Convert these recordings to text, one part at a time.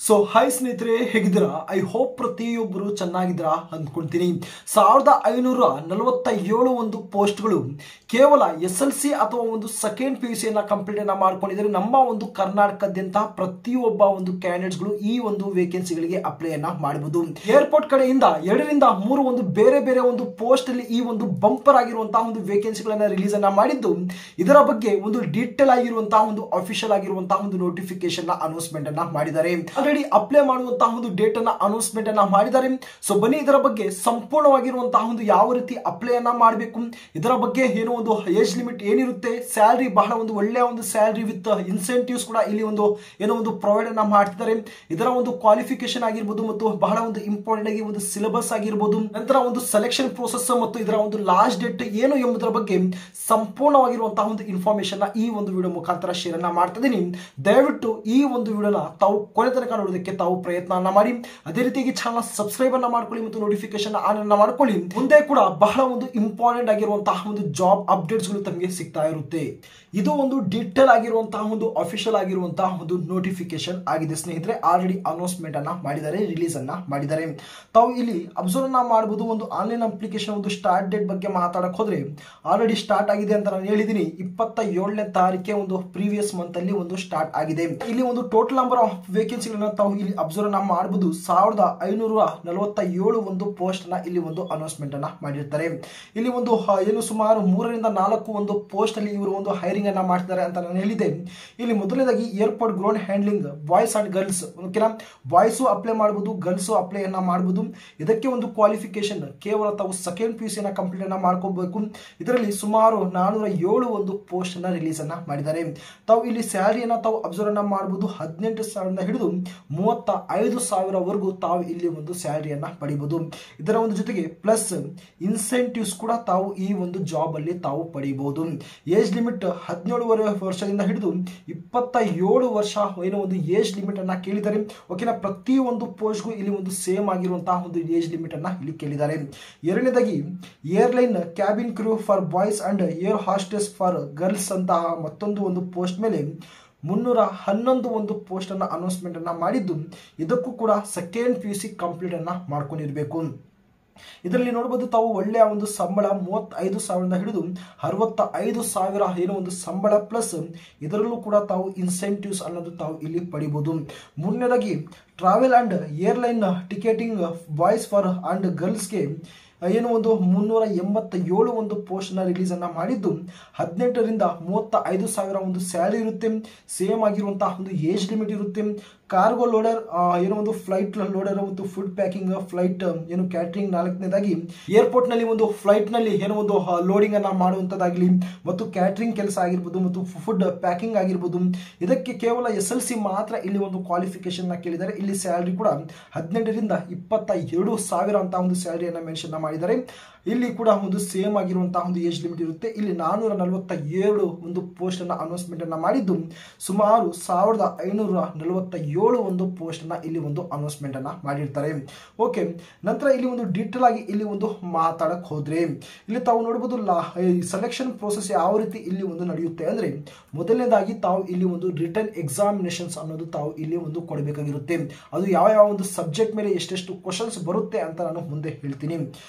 So hi ಸ್ನೇಹಿತರೆ, ಹೇಗಿದ್ದೀರಾ? I hope ಪ್ರತಿಯೊಬ್ಬರು ಚೆನ್ನಾಗಿದ್ದೀರಾ ಅಂದ್ಕೊಳ್ತೀನಿ. 1547 ಒಂದು ಪೋಸ್ಟ್ಗಳು ಕೇವಲ SLC ಅಥವಾ ಒಂದು ಸೆಕೆಂಡ್ PUC ಕಂಪ್ಲೀಟ್ ಅನ್ನ ಮಾಡ್ಕೊಂಡಿದ್ದಾರೆ. ನಮ್ಮ ಒಂದು ಕರ್ನಾಟಕದಾದ್ಯಂತ ಪ್ರತಿಯೊಬ್ಬ ಒಂದು ಕ್ಯಾಂಡಿಡೇಟ್ಸ್ಗಳು ಈ ಒಂದು ವೇಕೆನ್ಸಿಗಳಿಗೆ ಅಪ್ಲೈ ಅನ್ನ ಮಾಡಬಹುದು. ಏರ್ಪೋರ್ಟ್ ಕಡೆಯಿಂದ 2 ರಿಂದ 3 ಒಂದು ಬೇರೆ ಬೇರೆ ಒಂದು ಪೋಸ್ಟ್ ಅಲ್ಲಿ ಈ ಒಂದು ಬಂಪರ್ ಆಗಿರುವಂತಹ ಒಂದು ವೇಕೆನ್ಸಿಗಳನ್ನ ರಿಲೀಸ್ ಅನ್ನ ಮಾಡಿದ್ದು, ಇದರ ಬಗ್ಗೆ ಒಂದು ಡೀಟೇಲ್ ಆಗಿರುವಂತಹ ಒಂದು ಅಫಿಷಿಯಲ್ ಆಗಿರುವಂತಹ ಒಂದು ನೋಟಿಫಿಕೇಶನ್ ಅನೌನ್ಸ್ಮೆಂಟ್ ಅನ್ನ ಮಾಡಿದ್ದಾರೆ. ಅಪ್ಲೈ ಮಾಡುವಂತಹ ಒಂದು ಡೇಟ್ ಅನ್ನ ಅನೌನ್ಸ್ಮೆಂಟ್ ಅನ್ನ ಮಾಡಿದ್ದಾರೆ. ಸೊ ಬನ್ನಿ ಇದರ ಬಗ್ಗೆ ಸಂಪೂರ್ಣವಾಗಿರುವಂತಹ ಒಂದು ಯಾವ ರೀತಿ ಅಪ್ಲೈ ಅನ್ನ ಮಾಡಬೇಕು, ಇದರ ಬಗ್ಗೆ ಏನೋ ಒಂದು ಏಜ್ ಲಿಮಿಟ್ ಏನಿರುತ್ತೆ, ಸ್ಯಾಲರಿ ಬಹಳ ಒಂದು ಒಳ್ಳೆಯ ಒಂದು ಸ್ಯಾಲರಿ ವಿತ್ ಇನ್ಸೆಂಟಿವ್ಸ್ ಕೂಡ ಇಲ್ಲಿ ಒಂದು ಏನೋ ಒಂದು ಪ್ರೊವೈಡ್ ಅನ್ನ ಮಾಡ್ತಿದ್ದಾರೆ. ಇದರ ಒಂದು ಕ್ವಾಲಿಫಿಕೇಶನ್ ಆಗಿರ್ಬೋದು ಮತ್ತು ಬಹಳ ಒಂದು ಇಂಪಾರ್ಟೆಂಟ್ ಆಗಿ ಒಂದು ಸಿಲೆಬಸ್ ಆಗಿರ್ಬೋದು, ನಂತರ ಒಂದು ಸೆಲೆಕ್ಷನ್ ಪ್ರೋಸೆಸ್ ಮತ್ತು ಇದರ ಒಂದು ಲಾಸ್ಟ್ ಡೇಟ್ ಏನು ಎಂಬುದರ ಬಗ್ಗೆ ಸಂಪೂರ್ಣವಾಗಿರುವಂತಹ ಒಂದು ಇನ್ಫಾರ್ಮೇಶನ್ ಈ ಒಂದು ವಿಡಿಯೋ ಮುಖಾಂತರ ಶೇರ್ ಅನ್ನ ಮಾಡ್ತಾ ಇದ್ದೀನಿ. ದಯವಿಟ್ಟು ಈ ಒಂದು ವಿಡಿಯೋನ ತಾವು ಕೊನೆ ತನಕ ನೋಡೋದಕ್ಕೆ ತಾವು ಪ್ರಯತ್ನ ಮಾಡಿ, ಅದೇ ರೀತಿಯಾಗಿ ಚಾನಲ್ ಸಬ್ಸ್ಕ್ರೈಬ್ ಅನ್ನ ಮಾಡ್ಕೊಳ್ಳಿ ಮತ್ತು ನೋಟಿಫಿಕೇಶನ್ ಆನ್ ಅನ್ನ ಮಾಡ್ಕೊಳ್ಳಿ. ಮುಂದೆ ಕೂಡ ಬಹಳ ಒಂದು ಇಂಪಾರ್ಟೆಂಟ್ ಆಗಿರುವಂತಹ ಒಂದು ಜಾಬ್ ಅಪ್ಡೇಟ್ಸ್ ಗಳು ತಮಗೆ ಸಿಗ್ತಾ ಇರುತ್ತೆ. ಇದು ಒಂದು ಡೀಟೇಲ್ ಆಗಿರುವಂತಹ ಒಂದು ಅಫಿಷಿಯಲ್ ಆಗಿರುವಂತಹ ಒಂದು ನೋಟಿಫಿಕೇಶನ್ ಆಗಿದೆ ಸ್ನೇಹಿತರೆ. ಆಲ್ರೆಡಿ ಅನೌನ್ಸ್ಮೆಂಟ್ ಅನ್ನ ಮಾಡಿದ್ದಾರೆ, ರಿಲೀಸ್ ಅನ್ನ ಮಾಡಿದ್ದಾರೆ. ತಾವು ಇಲ್ಲಿ ಅಬ್ಸರ್ವ್ ಅನ್ನ ಮಾಡಬಹುದು. ಒಂದು ಆನ್ಲೈನ್ ಅಪ್ಲಿಕೇಶನ್ ಒಂದು ಸ್ಟಾರ್ಟ್ ಡೇಟ್ ಬಗ್ಗೆ ಮಾತಾಡಕ್ ಹೋದ್ರೆ ಆಲ್ರೆಡಿ ಸ್ಟಾರ್ಟ್ ಆಗಿದೆ ಅಂತ ನಾನು ಹೇಳಿದೀನಿ. 27ನೇ ತಾರೀಕೆ ಒಂದು ಪ್ರೀವಿಯಸ್ ಮಂತ್ ಅಲ್ಲಿ ಒಂದು ಸ್ಟಾರ್ಟ್ ಆಗಿದೆ. ಇಲ್ಲಿ ಒಂದು ಟೋಟಲ್ ನಂಬರ್ ಆಫ್ ವೇಕೆನ್ಸಿಗಳನ್ನ ತಾವು ಇಲ್ಲಿ ಅಬ್ಸರ್ವ್ ಅನ್ನ ಮಾಡಬಹುದು. 1547 ಒಂದು ಪೋಸ್ಟ್ ನ ಇಲ್ಲಿ ಒಂದು ಅನೌನ್ಸ್ಮೆಂಟ್ ಅನ್ನ ಮಾಡಿರ್ತಾರೆ. ಇಲ್ಲಿ ಒಂದು ಏನು ಸುಮಾರು 3 ರಿಂದ 4 ಒಂದು ಪೋಸ್ಟ್ ಅಲ್ಲಿ ಇವರು ಒಂದು ಹೈರಿಂಗ್ ಅನ್ನ ಮಾಡ್ತಾರೆ ಅಂತ ನಾನು ಹೇಳಿದೆ. ಇಲ್ಲಿ ಮೊದಲನೇದಾಗಿ airport ground handling boys and girls, ಓಕೆನಾ, ಬಾಯ್ಸು ಅಪ್ಲೈ ಮಾಡಬಹುದು, ಗರ್ಲ್ಸು ಅಪ್ಲೈ ಅನ್ನ ಮಾಡಬಹುದು. ಇದಕ್ಕೆ ಒಂದು ಕ್ವಾಲಿಫಿಕೇಶನ್ ಕೇವಲ ತಾವು ಸೆಕೆಂಡ್ PUC ಕಂಪ್ಲೀಟ್ ಅನ್ನ ಮಾಡ್ಕೋಬೇಕು. ಇದರಲ್ಲಿ ಸುಮಾರು 407 ಒಂದು ಪೋಸ್ಟ್ ಅನ್ನ ರಿಲೀಸ್ ಅನ್ನ ಮಾಡಿದ್ದಾರೆ. ತಾವು ಇಲ್ಲಿ ಸ್ಯಾಲರಿಯನ್ನ ತಾವು ಅಬ್ಸರ್ವ್ ಅನ್ನ ಮಾಡಬಹುದು. 18,000 ಹಿಡಿದು 35,000 ವರೆಗೂ ತಾವು ಇಲ್ಲಿ ಒಂದು ಸ್ಯಾಲರಿಯನ್ನ ಪಡಿಬಹುದು. ಇದರ ಒಂದು ಜೊತೆಗೆ ಪ್ಲಸ್ ಇನ್ಸೆಂಟಿವ್ಸ್ ಕೂಡ ತಾವು ಈ ಒಂದು ಜಾಬ್ ಅಲ್ಲಿ ತಾವು ಪಡಿಬಹುದು. ಏಜ್ ಲಿಮಿಟ್ 17 ವರ್ಷದಿಂದ ಹಿಡಿದು 27 ವರ್ಷ ಏನೋ ಒಂದು ಏಜ್ ಲಿಮಿಟ್ ಅನ್ನ ಕೇಳಿದ್ದಾರೆ. ಓಕೆನಾ, ಪ್ರತಿ ಒಂದು ಪೋಸ್ಟ್ಗೂ ಇಲ್ಲಿ ಒಂದು ಸೇಮ್ ಆಗಿರುವಂತಹ ಒಂದು ಏಜ್ ಲಿಮಿಟ್ ಅನ್ನ ಇಲ್ಲಿ ಕೇಳಿದ್ದಾರೆ. ಎರಡನೇದಾಗಿ airline cabin crew for boys and air hostess for girls ಅಂತಹ ಮತ್ತೊಂದು ಒಂದು ಪೋಸ್ಟ್ ಮೇಲೆ 311 ಒಂದು ಪೋಸ್ಟ್ ಅನ್ನ ಅನೌನ್ಸ್ಮೆಂಟ್ ಅನ್ನ ಮಾಡಿದ್ದು, ಇದಕ್ಕೂ ಕೂಡ ಸೆಕೆಂಡ್ PUC ಕಂಪ್ಲೀಟ್ ಅನ್ನ ಮಾಡ್ಕೊಂಡಿರ್ಬೇಕು. ಇದರಲ್ಲಿ ನೋಡಬಹುದು ತಾವು ಒಳ್ಳೆಯ ಒಂದು ಸಂಬಳ 35,000 ಹಿಡಿದು 65,000 ಏನೋ ಒಂದು ಸಂಬಳ ಪ್ಲಸ್ ಇದರಲ್ಲೂ ಕೂಡ ತಾವು ಇನ್ಸೆಂಟಿವ್ಸ್ ಅನ್ನೋದು ತಾವು ಇಲ್ಲಿ ಪಡಿಬಹುದು. ಮೂರನೇದಾಗಿ travel and airline ticketing boys for and ಗರ್ಲ್ಸ್ಗೆ ಏನು ಒಂದು 387 ಒಂದು ಪೋಸ್ಟ್ ನ ರಿಲೀಸ್ ಅನ್ನ ಮಾಡಿದ್ದು, 18 ರಿಂದ 35,000 ಒಂದು ಸ್ಯಾಲರಿ ಇರುತ್ತೆ. ಸೇಮ್ ಆಗಿರುವಂತಹ ಒಂದು ಏಜ್ ಲಿಮಿಟ್ ಇರುತ್ತೆ. ಕಾರ್ಗೋ ಲೋಡರ್ ಏನೋ ಒಂದು ಫ್ಲೈಟ್ ಲೋಡರ್ ಮತ್ತು ಫುಡ್ ಪ್ಯಾಕಿಂಗ್ ಫ್ಲೈಟ್ ಏನು ಕ್ಯಾಟರಿಂಗ್. ನಾಲ್ಕನೇದಾಗಿ ಏರ್ಪೋರ್ಟ್ ನಲ್ಲಿ ಒಂದು ಫ್ಲೈಟ್ ನಲ್ಲಿ ಏನೋ ಒಂದು ಲೋಡಿಂಗ್ ಅನ್ನ ಮಾಡುವಂತದ್ದಾಗಲಿ ಮತ್ತು ಕ್ಯಾಟರಿಂಗ್ ಕೆಲಸ ಆಗಿರ್ಬೋದು ಮತ್ತು ಫುಡ್ ಪ್ಯಾಕಿಂಗ್ ಆಗಿರ್ಬೋದು. ಇದಕ್ಕೆ ಕೇವಲ SLC ಮಾತ್ರ ಇಲ್ಲಿ ಒಂದು ಕ್ವಾಲಿಫಿಕೇಶನ್ ನ ಕೇಳಿದ್ದಾರೆ. ಇಲ್ಲಿ ಸ್ಯಾಲರಿ ಕೂಡ 18 ರಿಂದ 22,000 ಅಂತ ಒಂದು ಸ್ಯಾಲರಿಯನ್ನ ಮೆನ್ಷನ್ ಮಾಡಿದ್ದಾರೆ. ಇಲ್ಲಿ ಕೂಡ ಒಂದು ಸೇಮ್ ಆಗಿರುವಂತಹ ಒಂದು ಏಜ್ ಲಿಮಿಟ್ ಇರುತ್ತೆ. ಇಲ್ಲಿ 447 ಒಂದು ಪೋಸ್ಟ್ ಅನ್ನ ಅನೌನ್ಸ್ಮೆಂಟ್ ಅನ್ನ ಮಾಡಿದ್ದು, ಸುಮಾರು 1547 ಒಂದು ಪೋಸ್ಟ್ ಅನ್ನ ಇಲ್ಲಿ ಒಂದು ಅನೌನ್ಸ್ಮೆಂಟ್ ಅನ್ನ ಮಾಡಿರ್ತಾರೆ. ಓಕೆ, ನಂತರ ಇಲ್ಲಿ ಒಂದು ಡೀಟೇಲ್ ಆಗಿ ಇಲ್ಲಿ ಒಂದು ಮಾತಾಡಕ್ ಹೋದ್ರೆ ಇಲ್ಲಿ ತಾವು ನೋಡಬಹುದು ಸೆಲೆಕ್ಷನ್ ಪ್ರೋಸೆಸ್ ಯಾವ ರೀತಿ ಇಲ್ಲಿ ಒಂದು ನಡೆಯುತ್ತೆ ಅಂದ್ರೆ, ಮೊದಲನೇದಾಗಿ ತಾವು ಇಲ್ಲಿ ಒಂದು ರಿಟರ್ನ್ ಎಕ್ಸಾಮಿನೇಷನ್ಸ್ ಅನ್ನೋದು ತಾವು ಇಲ್ಲಿ ಒಂದು ಕೊಡಬೇಕಾಗಿರುತ್ತೆ. ಅದು ಯಾವ ಒಂದು ಸಬ್ಜೆಕ್ಟ್ ಮೇಲೆ ಎಷ್ಟೆಷ್ಟು ಕ್ವಶನ್ಸ್ ಬರುತ್ತೆ ಅಂತ ನಾನು ಮುಂದೆ ಹೇಳ್ತೀನಿ.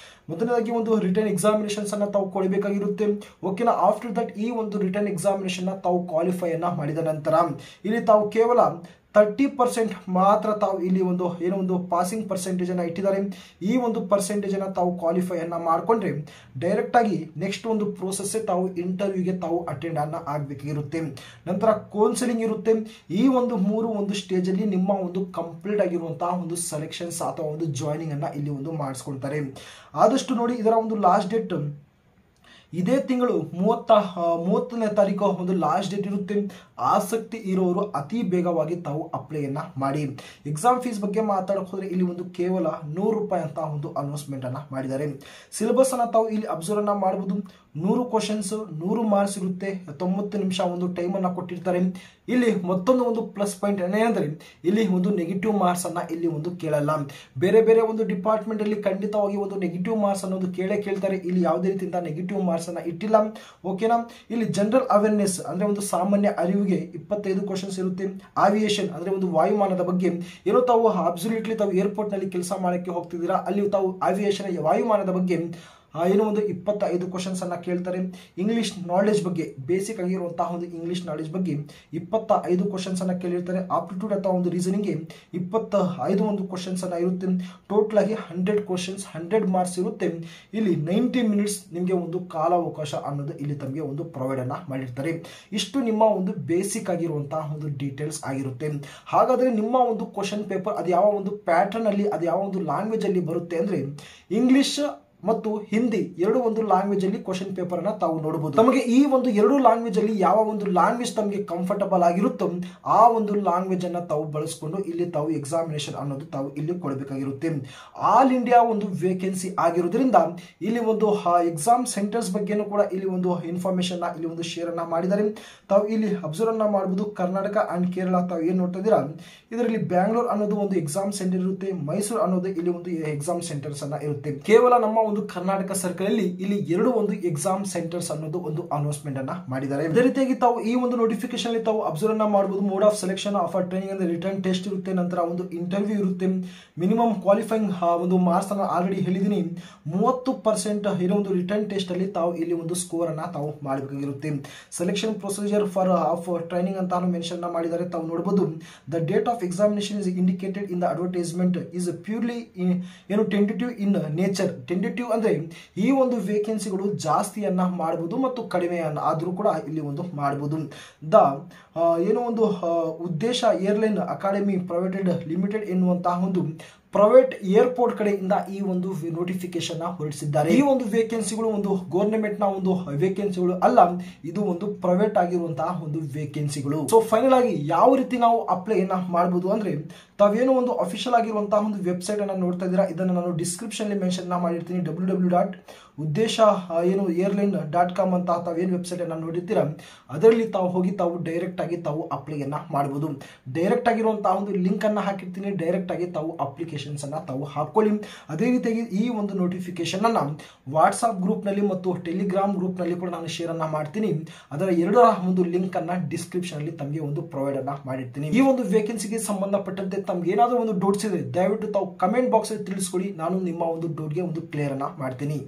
ಮೊದಲನೇದಾಗಿ ಒಂದು ರಿಟರ್ನ್ ಎಕ್ಸಾಮಿನೇಷನ್ಸ್ ಅನ್ನ ತಾವು ಕೊಡಬೇಕಾಗಿರುತ್ತೆ. ಓಕೆನಾ, ಆಫ್ಟರ್ ದಟ್ ಈ ಒಂದು ರಿಟರ್ನ್ ಎಕ್ಸಾಮಿನೇಷನ್ ತಾವು ಕ್ವಾಲಿಫೈ ಅನ್ನ ಮಾಡಿದ ನಂತರ ಇಲ್ಲಿ ತಾವು ಕೇವಲ 30% ಮಾತ್ರ ತಾವು ಇಲ್ಲಿ ಒಂದು ಏನೋ ಒಂದು ಪಾಸಿಂಗ್ ಪರ್ಸೆಂಟೇಜ್ ಅನ್ನ ಇಟ್ಟಿದ್ದಾರೆ. ಈ ಒಂದು ಪರ್ಸೆಂಟೇಜ್ ಅನ್ನ ತಾವು ಕ್ವಾಲಿಫೈ ಅನ್ನ ಮಾಡ್ಕೊಂಡ್ರೆ ಡೈರೆಕ್ಟ್ ಆಗಿ ನೆಕ್ಸ್ಟ್ ಒಂದು ಪ್ರೋಸೆಸ್ ತಾವು ಇಂಟರ್ವ್ಯೂಗೆ ತಾವು ಅಟೆಂಡ್ ಅನ್ನ ಆಗಬೇಕಾಗಿರುತ್ತೆ. ನಂತರ ಕೌನ್ಸಿಲಿಂಗ್ ಇರುತ್ತೆ. ಈ ಒಂದು 3 ಒಂದು ಸ್ಟೇಜ್ ಅಲ್ಲಿ ನಿಮ್ಮ ಒಂದು ಕಂಪ್ಲೀಟ್ ಆಗಿರುವಂತಹ ಒಂದು ಸೆಲೆಕ್ಷನ್ಸ್ ಅಥವಾ ಒಂದು ಜಾಯ್ನಿಂಗ್ ಅನ್ನ ಇಲ್ಲಿ ಒಂದು ಮಾಡಿಸ್ಕೊಳ್ತಾರೆ. ಆದಷ್ಟು ನೋಡಿ ಇದರ ಒಂದು ಲಾಸ್ಟ್ ಡೇಟ್ ಇದೇ ತಿಂಗಳು 30ನೇ ತಾರೀಕು ಒಂದು ಲಾಸ್ಟ್ ಡೇಟ್ ಇರುತ್ತೆ. ಆಸಕ್ತಿ ಇರೋರು ಅತಿ ಬೇಗವಾಗಿ ತಾವು ಅಪ್ಲೈಯನ್ನ ಮಾಡಿ. ಎಕ್ಸಾಮ್ ಫೀಸ್ ಬಗ್ಗೆ ಮಾತಾಡಕ್ ಹೋದ್ರೆ ಇಲ್ಲಿ ಒಂದು ಕೇವಲ 100 ರೂಪಾಯಿ ಅಂತ ಒಂದು ಅನೌನ್ಸ್ಮೆಂಟ್ ಅನ್ನ ಮಾಡಿದ್ದಾರೆ. ಸಿಲೆಬಸ್ ಅನ್ನ ತಾವು ಇಲ್ಲಿ ಅಬ್ಸರ್ವ್ ಅನ್ನ ಮಾಡಬಹುದು. 100 ಕ್ವಶನ್ಸ್ 100 ಮಾರ್ಕ್ಸ್ ಇರುತ್ತೆ. 90 ನಿಮಿಷ ಒಂದು ಟೈಮ್ ಅನ್ನ ಕೊಟ್ಟಿರ್ತಾರೆ. ಇಲ್ಲಿ ಮತ್ತೊಂದು ಒಂದು ಪ್ಲಸ್ ಪಾಯಿಂಟ್ ಏನಂದ್ರೆ ಇಲ್ಲಿ ಒಂದು ನೆಗೆಟಿವ್ ಮಾರ್ಕ್ಸ್ ಅನ್ನ ಇಲ್ಲಿ ಒಂದು ಕೇಳಲ್ಲ. ಬೇರೆ ಬೇರೆ ಒಂದು ಡಿಪಾರ್ಟ್ಮೆಂಟ್ ಅಲ್ಲಿ ಖಂಡಿತವಾಗಿ ಒಂದು ನೆಗೆಟಿವ್ ಮಾರ್ಕ್ಸ್ ಅನ್ನೋದು ಕೇಳ್ತಾರೆ. ಇಲ್ಲಿ ಯಾವುದೇ ರೀತಿಯಿಂದ ನೆಗೆಟಿವ್ ಮಾರ್ಕ್ಸ್ ಅನ್ನ ಇಟ್ಟಿಲ್ಲ. ಓಕೆನಾ. ಇಲ್ಲಿ ಜನರಲ್ ಅವೇರ್ನೆಸ್ ಅಂದ್ರೆ ಒಂದು ಸಾಮಾನ್ಯ ಅರಿವಿಗೆ 25 ಕ್ವಶನ್ಸ್ ಇರುತ್ತೆ. ಆವಿಯೇಷನ್ ಅಂದ್ರೆ ಒಂದು ವಾಯುಮಾನದ ಬಗ್ಗೆ ಏನೋ ತಾವು ಅಬ್ಸಲ್ಯೂಟ್ಲಿ ತಾವು ಏರ್ಪೋರ್ಟ್ ನಲ್ಲಿ ಕೆಲಸ ಮಾಡಕ್ಕೆ ಹೋಗ್ತಿದ್ದೀರಾ, ಅಲ್ಲಿ ತಾವು ಆವಿಯೇಷನ್ ವಾಯುಮಾನದ ಬಗ್ಗೆ ಏನೋ ಒಂದು 25 ಕ್ವಶನ್ಸ್ ಅನ್ನ ಕೇಳ್ತಾರೆ. ಇಂಗ್ಲಿಷ್ ನಾಲೆಜ್ ಬಗ್ಗೆ ಬೇಸಿಕ್ ಆಗಿರುವಂತಹ ಒಂದು ಇಂಗ್ಲಿಷ್ ನಾಲೆಜ್ ಬಗ್ಗೆ 25 ಕ್ವಶನ್ಸ್ ಅನ್ನ ಕೇಳಿರ್ತಾರೆ. ಆಪ್ಟಿಟ್ಯೂಡ್ ಅಥವಾ ಒಂದು ರೀಸನಿಂಗ್ 25 ಒಂದು ಕ್ವಶನ್ಸ್ ಅನ್ನ ಇರುತ್ತೆ. ಟೋಟಲ್ ಆಗಿ 100 ಕ್ವಶನ್ಸ್ 100 ಮಾರ್ಕ್ಸ್ ಇರುತ್ತೆ. ಇಲ್ಲಿ 90 ಮಿನಿಟ್ಸ್ ನಿಮಗೆ ಒಂದು ಕಾಲಾವಕಾಶ ಅನ್ನೋದು ಇಲ್ಲಿ ತಮಗೆ ಒಂದು ಪ್ರೊವೈಡ್ ಅನ್ನ ಮಾಡಿರ್ತಾರೆ. ಇಷ್ಟು ನಿಮ್ಮ ಒಂದು ಬೇಸಿಕ್ ಆಗಿರುವಂತಹ ಒಂದು ಡೀಟೇಲ್ಸ್ ಆಗಿರುತ್ತೆ. ಹಾಗಾದ್ರೆ ನಿಮ್ಮ ಒಂದು ಕ್ವಶನ್ ಪೇಪರ್ ಅದು ಯಾವ ಒಂದು ಪ್ಯಾಟರ್ನ್ ಅಲ್ಲಿ ಅದು ಯಾವ ಒಂದು ಲ್ಯಾಂಗ್ವೇಜ್ ಅಲ್ಲಿ ಬರುತ್ತೆ ಅಂದ್ರೆ ಇಂಗ್ಲಿಷ್ ಮತ್ತು ಹಿಂದಿ ಎರಡು ಒಂದು ಲ್ಯಾಂಗ್ವೇಜ್ ಅಲ್ಲಿ ಕ್ವಶನ್ ಪೇಪರ್ ಅನ್ನ ತಾವು ನೋಡಬಹುದು. ತಮಗೆ ಈ ಒಂದು ಎರಡು ಲ್ಯಾಂಗ್ವೇಜ್ ಅಲ್ಲಿ ಯಾವ ಒಂದು ಲ್ಯಾಂಗ್ವೇಜ್ ತಮಗೆ ಕಂಫರ್ಟಬಲ್ ಆಗಿರುತ್ತೋ ಆ ಒಂದು ಲ್ಯಾಂಗ್ವೇಜ್ ಅನ್ನ ತಾವು ಬಳಸಿಕೊಂಡು ಇಲ್ಲಿ ತಾವು ಎಕ್ಸಾಮಿನೇಷನ್ ಅನ್ನೋದು ತಾವು ಇಲ್ಲಿ ಕೊಡಬೇಕಾಗಿರುತ್ತೆ. ಆಲ್ ಇಂಡಿಯಾ ಒಂದು ವೇಕೆನ್ಸಿ ಆಗಿರೋದ್ರಿಂದ ಇಲ್ಲಿ ಒಂದು ಎಕ್ಸಾಮ್ ಸೆಂಟರ್ಸ್ ಬಗ್ಗೆನೂ ಕೂಡ ಇಲ್ಲಿ ಒಂದು ಇನ್ಫಾರ್ಮೇಶನ್ ಇಲ್ಲಿ ಒಂದು ಶೇರ್ ಅನ್ನ ಮಾಡಿದ್ದಾರೆ. ತಾವು ಇಲ್ಲಿ ಅಬ್ಸರ್ವ್ ಅನ್ನ ಮಾಡಬಹುದು. ಕರ್ನಾಟಕ ಅಂಡ್ ಕೇರಳ ತಾವು ಏನ್ ನೋಡ್ತಾ ಇದ್ದೀರಾ ಇದರಲ್ಲಿ ಬ್ಯಾಂಗ್ಳೂರ್ ಅನ್ನೋದು ಒಂದು ಎಕ್ಸಾಮ್ ಸೆಂಟರ್ ಇರುತ್ತೆ. ಮೈಸೂರು ಅನ್ನೋದು ಇಲ್ಲಿ ಒಂದು ಎಕ್ಸಾಮ್ ಸೆಂಟರ್ಸ್ ಅನ್ನ ಇರುತ್ತೆ. ಕೇವಲ ನಮ್ಮ ಒಂದು ಕರ್ನಾಟಕ ಸರ್ಕಲ್ ಅಲ್ಲಿ ಇಲ್ಲಿ ಎರಡು ಒಂದು ಎಕ್ಸಾಮ್ ಸೆಂಟರ್ಸ್ ಅನ್ನೋದು ಒಂದು ಅನೌನ್ಸ್ಮೆಂಟ್ ಅನ್ನ ಮಾಡಿದ್ದಾರೆ. ಅದೇ ರೀತಿಯಾಗಿ ತಾವು ಈ ಒಂದು ನೋಟಿಫಿಕೇಶನ್ ಅಲ್ಲಿ ತಾವು ಅಬ್ಸರ್ವ್ ಅನ್ನ ಮಾಡಬಹುದು. Mode of selection of training ಅಂದ್ರೆ ರಿಟರ್ನ್ ಟೆಸ್ಟ್ ಇರುತ್ತೆ, ನಂತರ ಒಂದು ಇಂಟರ್ವ್ಯೂ ಇರುತ್ತೆ. ಮಿನಿಮಮ್ ಕ್ವಾಲಿಫೈಯಿಂಗ್ ಒಂದು ಮಾರ್ಕ್ಸ್ ಅನ್ನ ಆಲ್ರೆಡಿ ಹೇಳಿದೀನಿ. 30% ಇರೋ ಒಂದು ರಿಟರ್ನ್ ಟೆಸ್ಟ್ ಅಲ್ಲಿ ತಾವು ಇಲ್ಲಿ ಒಂದು ಸ್ಕೋರ್ ಅನ್ನ ತಾವು ಮಾಡಬೇಕಾಗಿರುತ್ತೆ. Selection procedure for of training ಅಂತ ಮೆನ್ಷನ್ ಮಾಡಿದ್ದಾರೆ. ತಾವು ನೋಡಬಹುದು. The date of examination is indicated in the advertisement is purely ಏನು ಟೆಂಟೇಟಿವ್ ಇನ್ ನೇಚರ್. ಟೆಂಟೇಟಿವ್ ಅಂದ್ರೆ ಈ ಒಂದು ವೇಕೆನ್ಸಿಗಳು ಜಾಸ್ತಿಯನ್ನ ಮಾಡಬಹುದು ಮತ್ತು ಕಡಿಮೆಯನ್ನ ಆದ್ರೂ ಕೂಡ ಇಲ್ಲಿ ಒಂದು ಮಾಡಬಹುದು. ದ ಏನೋ ಒಂದು ಉದ್ದೇಶ ಏರ್ಲೈನ್ ಅಕಾಡೆಮಿ ಪ್ರೈವೇಟೆಡ್ ಲಿಮಿಟೆಡ್ ಎನ್ನುವಂತಹ ಒಂದು ಪ್ರೈವೇಟ್ ಏರ್ಪೋರ್ಟ್ ಕಡೆಯಿಂದ ಈ ಒಂದು ನೋಟಿಫಿಕೇಶನ್ ಹೊರಡಿಸಿದ್ದಾರೆ. ಈ ಒಂದು ವೇಕೆನ್ಸಿಗಳು ಒಂದು ಗವರ್ನಮೆಂಟ್ ನ ಒಂದು ವೇಕೆನ್ಸಿಗಳು ಅಲ್ಲ, ಇದು ಒಂದು ಪ್ರೈವೇಟ್ ಆಗಿರುವಂತಹ ಒಂದು ವೇಕೆನ್ಸಿಗಳು. ಸೊ ಫೈನಲ್ ಆಗಿ ಯಾವ ರೀತಿ ನಾವು ಅಪ್ಲೈ ಮಾಡಬಹುದು ಅಂದ್ರೆ ತಾವೇನು ಒಂದು ಅಫಿಷಿಯಲ್ ಆಗಿರುವಂತಹ ಒಂದು ವೆಬ್ಸೈಟ್ ಅನ್ನ ನೋಡ್ತಾ ಇದ್ದೀರಾ. ಇದನ್ನು ನಾನು ಡಿಸ್ಕ್ರಿಪ್ಷನ್ ಅಲ್ಲಿ ಮೆನ್ಷನ್ ಮಾಡಿರ್ತೀನಿ. www.ಉದ್ದೇಶ ಏನು airline.com ಅಂತ ತಾವೇನು ವೆಬ್ಸೈಟ್ ಅನ್ನ ನೋಡಿರ್ತೀರಾ ಅದರಲ್ಲಿ ತಾವು ಹೋಗಿ ತಾವು ಡೈರೆಕ್ಟ್ ಆಗಿ ತಾವು ಅಪ್ಲೈ ಮಾಡಬಹುದು. ಡೈರೆಕ್ಟ್ ಆಗಿರುವಂತಹ ಒಂದು ಲಿಂಕ್ ಅನ್ನ ಹಾಕಿರ್ತೀನಿ. ಡೈರೆಕ್ಟ್ ಆಗಿ ತಾವು ಅಪ್ಲಿಕೇಶನ್ಸ್ ಅನ್ನ ತಾವು ಹಾಕೊಳ್ಳಿ. ಅದೇ ರೀತಿಯಾಗಿ ಈ ಒಂದು ನೋಟಿಫಿಕೇಶನ್ ಅನ್ನ ವಾಟ್ಸ್ಆಪ್ ಗ್ರೂಪ್ ನಲ್ಲಿ ಮತ್ತು ಟೆಲಿಗ್ರಾಮ್ ಗ್ರೂಪ್ ನಲ್ಲಿ ಕೂಡ ನಾನು ಶೇರ್ ಅನ್ನ ಮಾಡ್ತೀನಿ. ಅದರ ಎರಡರ ಒಂದು ಲಿಂಕ್ ಅನ್ನ ಡಿಸ್ಕ್ರಿಪ್ಷನ್ ಅಲ್ಲಿ ತಮಗೆ ಒಂದು ಪ್ರೊವೈಡ್ ಅನ್ನ ಮಾಡಿರ್ತೀನಿ. ಈ ಒಂದು ವೇಕೆನ್ಸಿಗೆ ಸಂಬಂಧಪಟ್ಟಂತೆ ತಮ್ಗೆ ಏನಾದರೂ ಒಂದು ಡೌಟ್ಸ್ ಇದೆ ದಯವಿಟ್ಟು ತಾವು ಕಮೆಂಟ್ ಬಾಕ್ಸ್ ಅಲ್ಲಿ ತಿಳಿಸ್ಕೊಡಿ. ನಾನು ನಿಮ್ಮ ಒಂದು ಡೌಟ್ಗೆ ಒಂದು ಕ್ಲಿಯರ್ ಅನ್ನ ಮಾಡ್ತೀನಿ.